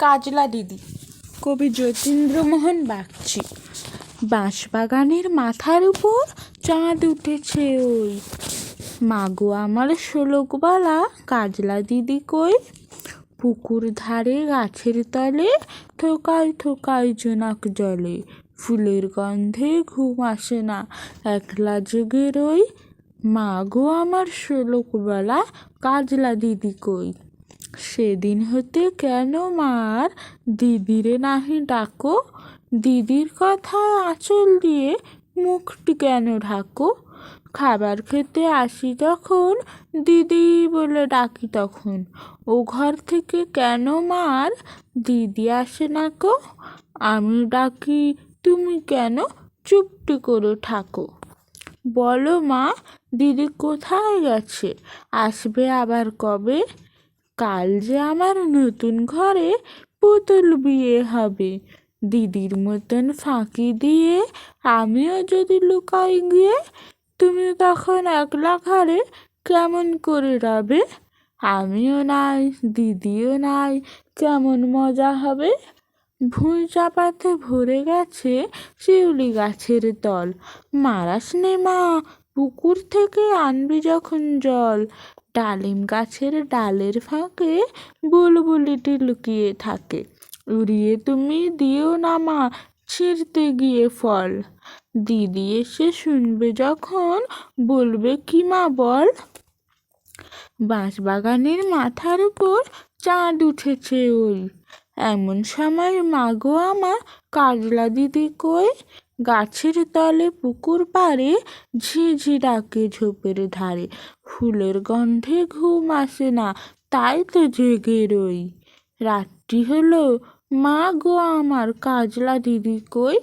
কাজলা দিদি। কবি যতীন্দ্রমোহন বাগচি। বাঁশবাগানের মাথার উপর চাঁদ উঠেছে ওই, মাগো আমার শোলকবালা কাজলা দিদি কই? পুকুর ধারে গাছের তলে থোকায় থোকায় জোনাক জলে, ফুলের গন্ধে ঘুম আসে না, একলা জেগে রই। মাগো আমার শোলকবালা কাজলা দিদি কই? সেদিন হতে কেন মার দিদিরে নাহি ডাকো? দিদির কথায় আঁচল দিয়ে মুখটি কেন ঢাকো? খাবার খেতে আসি যখন দিদি বলে ডাকি তখন, ও ঘর থেকে কেন মার দিদি আসে না কো? আমি ডাকি তুমি কেন চুপটি করে থাকো? বলো মা, দিদি কোথায় গেছে, আসবে আবার কবে? কাল যে আমার নতুন ঘরে পুতুল বিয়ে হবে, দিদির মতন ফাঁকি দিয়ে আমিও যদি লুকাই গিয়ে, তুমি তখন একলা ঘরে কেমন করে রবে? আমিও নাই দিদিও নাই, কেমন মজা হবে? ভুঁই চাপাতে ভরে গেছে শিউলি গাছের তল, মারাস নে মা, পুকুর থেকে আনবি যখন জল। ডালিম গাছের ডালের ফাঁকে বুলবুলিটি লুকিয়ে থাকে, উড়িয়ে তুমি দিও না মা ছিঁড়তে গিয়ে ফল। দিদি এসে শুনবে যখন বলবে কি মা বল? বাঁশবাগানের মাথার উপর চাঁদ উঠেছে ওই, এমন সময় মাগো আমার কাজলা দিদি কই? গাছের তলে পুকুর পাড়ে ঝিঝি ডাকে ঝোপের ধারে, ফুলের গন্ধে ঘুম আসে না, তাই তো জেগে রই। রাত্রি হলো, মা গো আমার কাজলা দিদি কই?